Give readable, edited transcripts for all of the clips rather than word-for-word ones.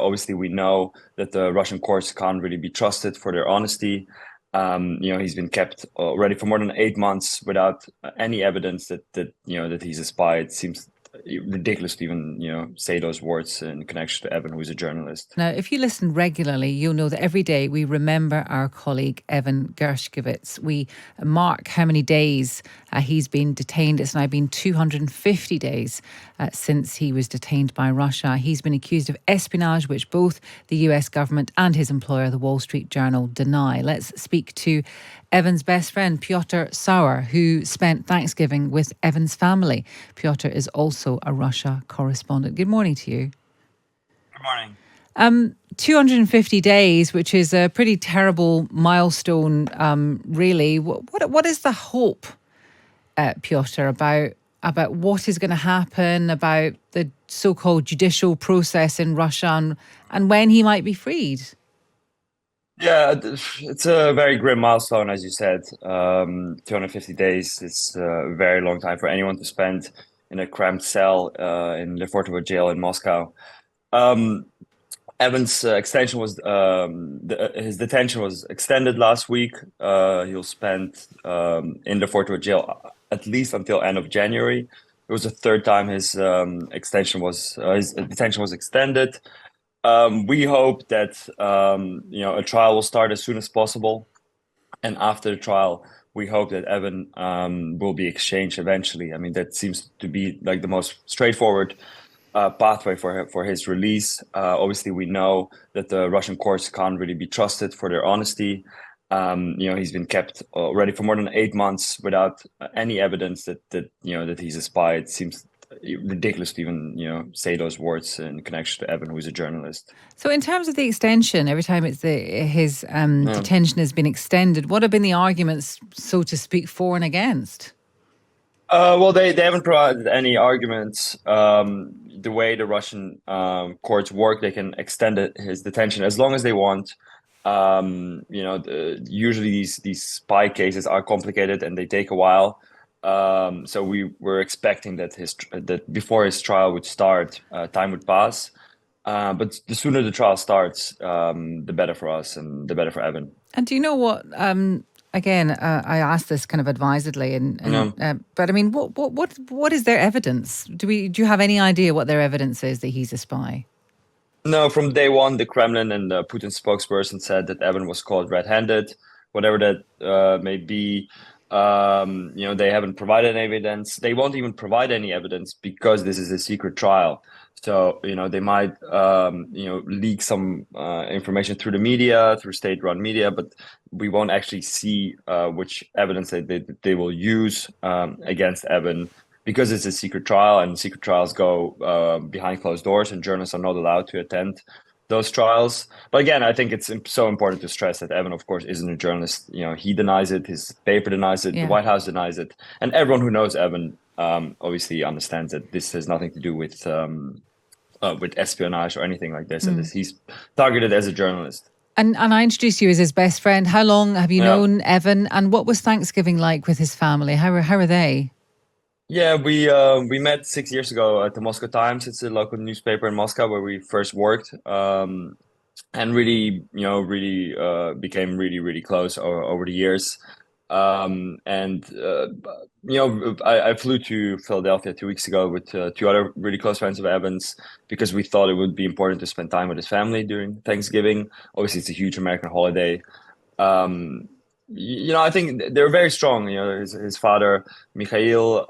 Obviously, we know that the Russian courts can't really be trusted for their honesty. He's been kept already for more than 8 months without any evidence that he's a spy. It seems ridiculous to even say those words in connection to Evan, who is a journalist. Now, if you listen regularly, you'll know that every day we remember our colleague Evan Gershkovich. We mark how many days he's been detained. It's now been 250 days since he was detained by Russia. He's been accused of espionage, which both the US government and his employer, the Wall Street Journal, deny. Let's speak to Evan's best friend, Pyotr Sauer, who spent Thanksgiving with Evan's family. Pyotr is also a Russia correspondent. Good morning to you. Good morning. 250 days, which is a pretty terrible milestone, really. What is the hope, Pyotr, about what is going to happen, about the so-called judicial process in Russia and when he might be freed? Yeah, it's a very grim milestone, as you said. 250 days is a very long time for anyone to spend in a cramped cell in Lefortovo jail in Moscow. Evan's extension was his detention was extended last week. He'll spend in Lefortovo jail at least until end of January. It was the third time his detention was extended. We hope that a trial will start as soon as possible, and after the trial, we hope that Evan will be exchanged eventually. I mean, that seems to be like the most straightforward pathway for his release. Obviously, we know that the Russian courts can't really be trusted for their honesty. He's been kept already for more than 8 months without any evidence that he's a spy. It seems ridiculous to even say those words in connection to Evan, who is a journalist. So, in terms of the extension, every time his detention has been extended, what have been the arguments, so to speak, for and against? Well, they haven't provided any arguments. The way the Russian courts work, they can extend his detention as long as they want. Usually these spy cases are complicated and they take a while. So we were expecting that before his trial would start, time would pass. But the sooner the trial starts, the better for us and the better for Evan. And do you know what? Again, I asked this kind of advisedly, but I mean, what is their evidence? Do you have any idea what their evidence is that he's a spy? No, from day one, the Kremlin and the Putin spokesperson said that Evan was caught red-handed, whatever that may be. They haven't provided any evidence. They won't even provide any evidence because this is a secret trial. So, they might, leak some information through the media, through state-run media, but we won't actually see which evidence they will use against Evan because it's a secret trial, and secret trials go behind closed doors, and journalists are not allowed to attend those trials. But again, I think it's so important to stress that Evan, of course, isn't a journalist. He denies it. His paper denies it. Yeah. The White House denies it. And everyone who knows Evan obviously understands that this has nothing to do with espionage or anything like this. And he's targeted as a journalist. And I introduced you as his best friend. How long have you known Evan? And what was Thanksgiving like with his family? How are they? Yeah, we met 6 years ago at the Moscow Times. It's a local newspaper in Moscow where we first worked, and really became really close over the years. I flew to Philadelphia 2 weeks ago with two other really close friends of Evan's because we thought it would be important to spend time with his family during Thanksgiving. Obviously, it's a huge American holiday. I think they're very strong. His father, Mikhail,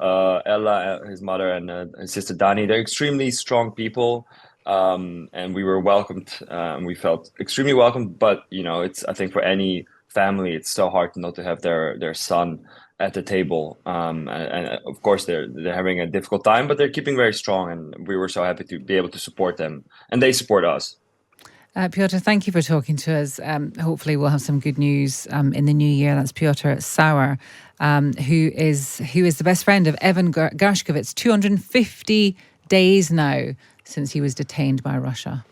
Ella, his mother, and his sister Dani. They're extremely strong people, and we were welcomed. We felt extremely welcomed. But I think for any family, it's so hard not to have their son at the table. And of course, they're having a difficult time, but they're keeping very strong. And we were so happy to be able to support them, and they support us. Pyotr, thank you for talking to us. Hopefully we'll have some good news in the new year. That's Pyotr Sauer, who is the best friend of Evan Gershkovich. 250 days now since he was detained by Russia.